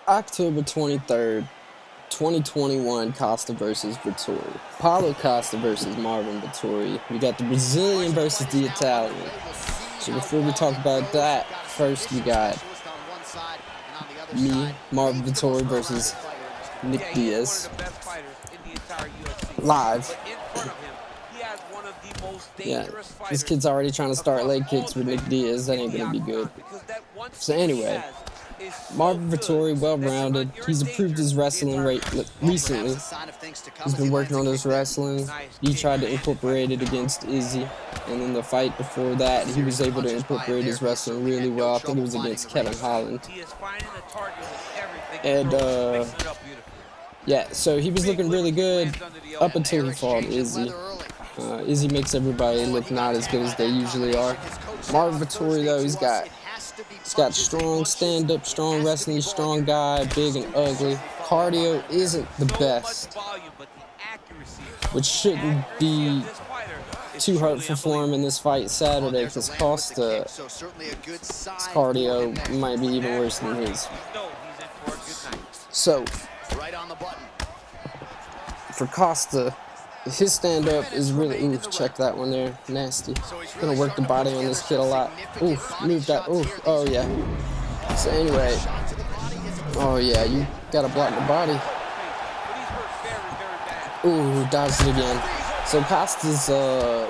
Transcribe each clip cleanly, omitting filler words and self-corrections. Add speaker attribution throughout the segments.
Speaker 1: October 23rd, 2021, Costa versus Vettori. Paulo Costa versus Marvin Vettori. We got the Brazilian versus the Italian. So before we talk about that, first we got me, Marvin Vettori versus Nick Diaz. Live. Yeah, this kid's already trying to start leg kicks with Nick Diaz. That ain't gonna be good. So anyway, Marvin Vettori, well-rounded. He's improved his wrestling rate recently. He's been working on his wrestling. He tried to incorporate it against Izzy. And in the fight before that, he was able to incorporate his wrestling really well. I think it was against Kevin Holland. And, yeah, so he was looking really good up until he fought Izzy. Izzy makes everybody look not as good as they usually are. Marvin Vettori, though, he's got strong stand-up, strong wrestling, strong guy, big and ugly. Cardio isn't the best, which shouldn't be too hurtful for him in this fight Saturday, because Costa's cardio might be even worse than his. So, for Costa, his stand-up is really, oof, check that one there, nasty. Gonna work the body on this kid a lot. Oof, move that, oof, oh yeah. So anyway, oh yeah, you gotta block the body. Ooh, dodged it again. So Costa's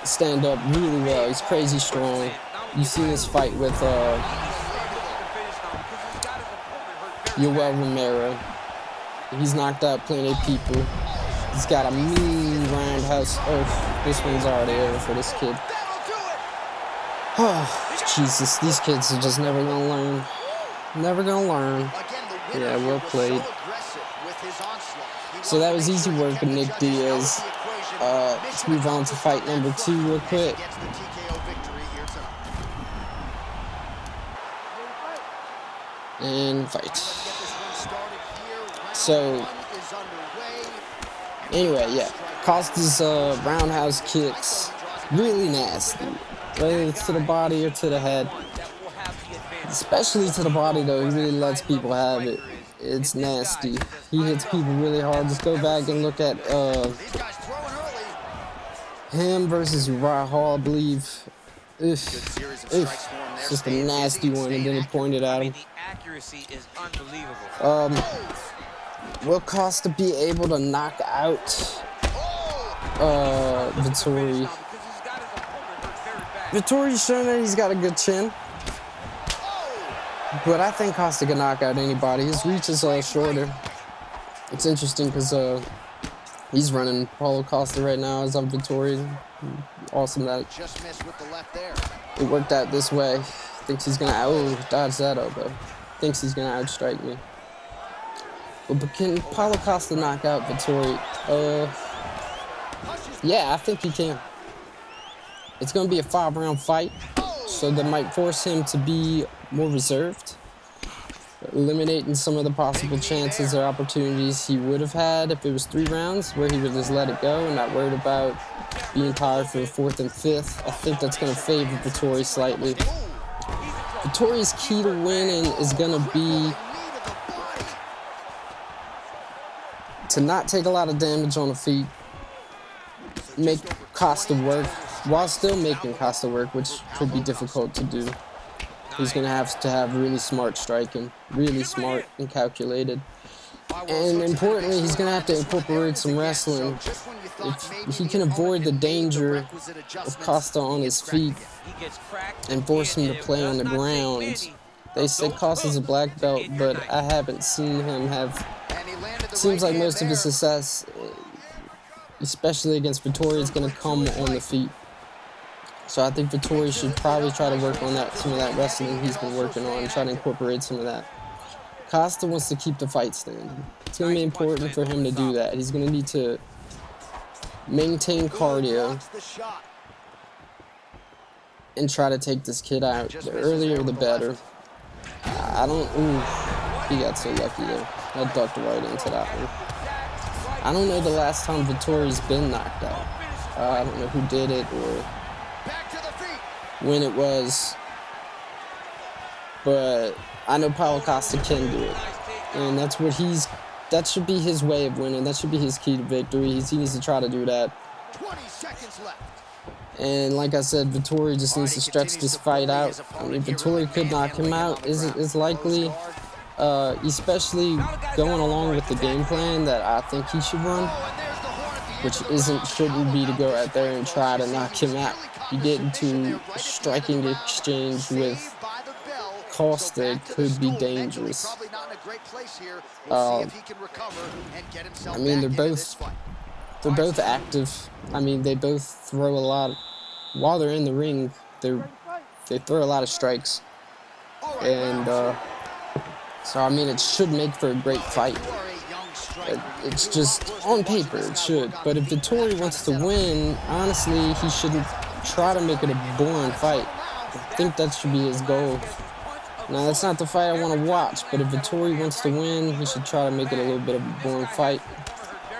Speaker 1: stand-up really well, he's crazy strong. You see this fight with Yoel Romero. He's knocked out plenty of people. He's got a mean roundhouse. Oh, this one's already over for this kid. Oh, Jesus, these kids are just never gonna learn. Never gonna learn. Yeah, well played. So that was easy work with Nick Diaz. Let's move on to fight number 2 real quick. And fight. So, anyway, yeah, Costa's roundhouse kicks, really nasty, whether it's to the body or to the head. Especially to the body, though, he really lets people have it. It's nasty. He hits people really hard. Just go back and look at him versus Uriah Hall, I believe. It's just a nasty one, and then he pointed at him. Will Costa be able to knock out Vettori? Vettori's shown that he's got a good chin, but I think Costa can knock out anybody. His reach is shorter. It's interesting because he's running Paulo Costa right now as I'm Vettori. Awesome that it worked out this way. Thinks he's gonna dodge that elbow. Thinks he's gonna outstrike me. But can Paulo Costa knock out Vettori? Yeah, I think he can. It's going to be a 5-round fight, so that might force him to be more reserved, eliminating some of the possible chances or opportunities he would have had if it was 3 rounds, where he would just let it go and not worried about being tired for the 4th and 5th. I think that's going to favor Vettori slightly. Vettori's key to winning is going to be to not take a lot of damage on the feet, make Costa work, while still making Costa work, which could be difficult to do. He's going to have really smart striking, really smart and calculated. And importantly, he's going to have to incorporate some wrestling. If he can avoid the danger of Costa on his feet and force him to play on the ground. They say Costa's a black belt, but I haven't seen him have... It seems like most of his success, especially against Vettori, is going to come on the feet. So I think Vettori should probably try to work on some of that wrestling he's been working on and try to incorporate some of that. Costa wants to keep the fight standing. It's going to be important for him to do that. He's going to need to maintain cardio and try to take this kid out. The earlier, the better. He got so lucky there. I ducked right into that one. I don't know the last time Vettori's been knocked out. I don't know who did it or when it was, but I know Paulo Costa can do it. and that's what that should be his way of winning. That should be his key to victory. He needs to try to do that.
Speaker 2: 20 seconds left.
Speaker 1: And like I said, Vettori just needs to stretch this fight out. I mean, Vettori could knock him out. Is likely, especially going along with the game plan that I think he should run, which shouldn't be to go out there and try to knock him out. You get into a striking exchange with Costa, it could be dangerous. I mean, they're both active. I mean, they both throw a lot. While they're in the ring, they throw a lot of strikes, and so I mean, it should make for a great fight. It's just on paper it should. But if Vettori wants to win, honestly, he shouldn't try to make it a boring fight. I think that should be his goal. Now, that's not the fight I want to watch, but if Vettori wants to win, he should try to make it a little bit of a boring fight.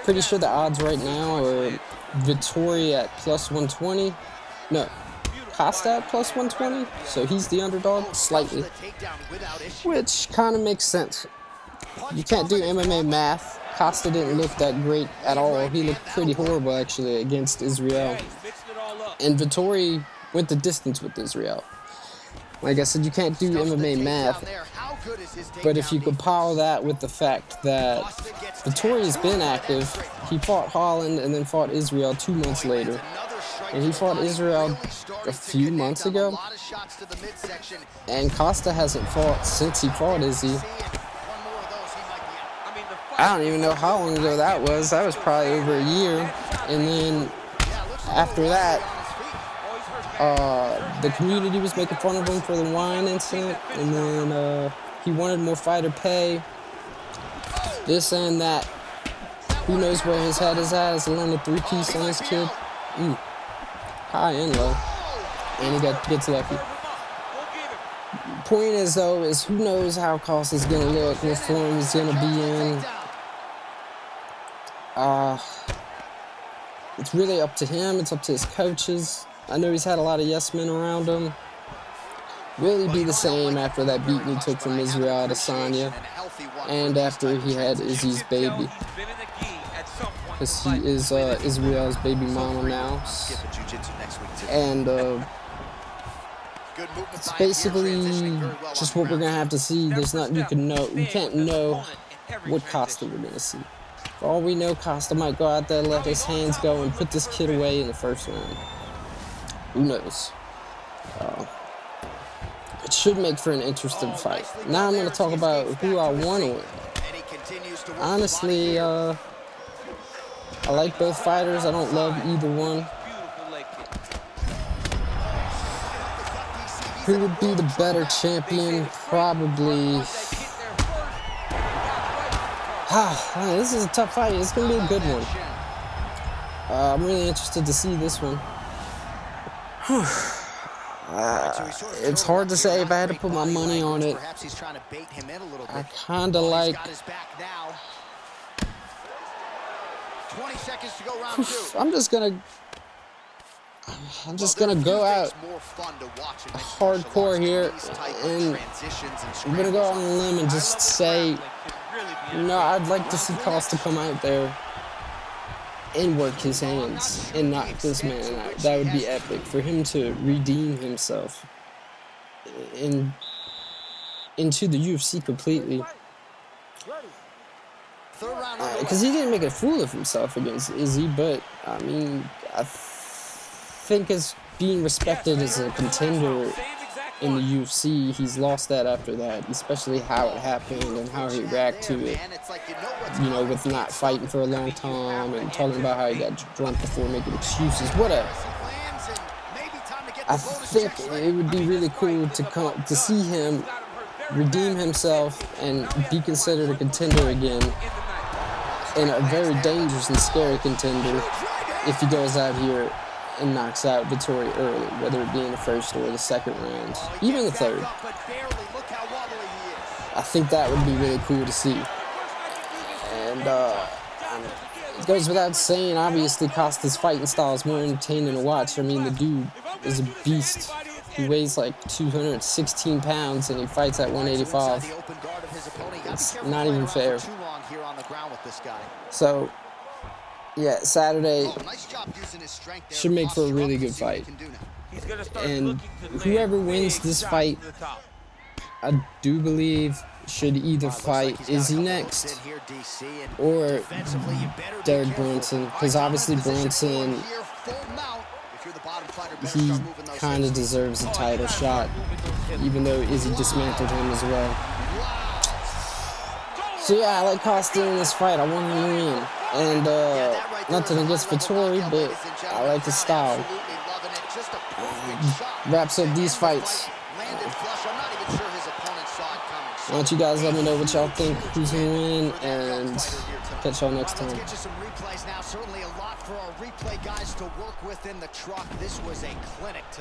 Speaker 1: Pretty sure the odds right now are Vettori at plus 120. No, Costa at plus 120. So he's the underdog, slightly. Which kind of makes sense. You can't do MMA math. Costa didn't look that great at all. He looked pretty horrible, actually, against Israel. And Vettori went the distance with Israel. Like I said, you can't do MMA math, but if you compile that with the fact that Vettori's been active, he fought Holland and then fought Israel 2 months later, and he fought Israel a few months ago, and Costa hasn't fought since he fought Izzy. I don't even know how long ago that was. That was probably over a year, and then after that, the community was making fun of him for the wine incident, and then he wanted more fighter pay, this and that. Who knows where his head is at? Is he landing a 3-piece on his kid? High and low, and he gets lucky. Point is, though, is who knows how Costa's gonna look, what form he's gonna be in. It's really up to him. It's up to his coaches. I know he's had a lot of yes men around him. Will he be the same after that beating he took from Israel Adesanya, and after he had Izzy's baby? Because he is Israel's baby mama now. And it's basically just what we're gonna have to see. There's nothing you can know. You can't know what Costa we're gonna see. For all we know, Costa might go out there, let his hands go, and put this kid away in the first round. Who knows? It should make for an interesting fight. Now I'm going to talk about who I want to win. Honestly, I like both fighters. I don't love either one. Who would be the better champion? Probably... this is a tough fight. It's going to be a good one. I'm really interested to see this one. It's hard to say if I had to put my money on it. I kind of like... I'm just gonna go out hardcore here, and I'm gonna go out on a limb and just say, I'd like to see Costa come out there and work his hands and knock this man out. That would be epic for him to redeem himself into the UFC completely. Because he didn't make a fool of himself against Izzy, but I mean, I think as being respected as a contender in the UFC, he's lost that after that, especially how it happened and how he reacted to it. With not fighting for a long time and talking about how he got drunk before making excuses, whatever. I think it would be really cool to see him redeem himself and be considered a contender again, and a very dangerous and scary contender if he goes out here and knocks out Vettori early, whether it be in the first or the second round, even the third. I think that would be really cool to see. And it goes without saying, obviously, Costa's fighting style is more entertaining to watch. I mean, the dude is a beast. He weighs like 216 pounds and he fights at 185. It's not even fair. So, yeah, Saturday should make for a really good fight. And whoever wins this fight, I do believe, should either fight Izzy next or Derek Brunson, because obviously Brunson, he kind of deserves a title shot, even though Izzy dismantled him as well. So yeah, I like Costa in this fight. I want him to win. And nothing against Vettori, but I like his style. Wraps up these fights. Why don't you guys let me know what y'all think, who's gonna win, and catch y'all next time.
Speaker 2: Get you some replays now. Certainly a lot for our replay guys to work with in the truck. This was a clinic tonight.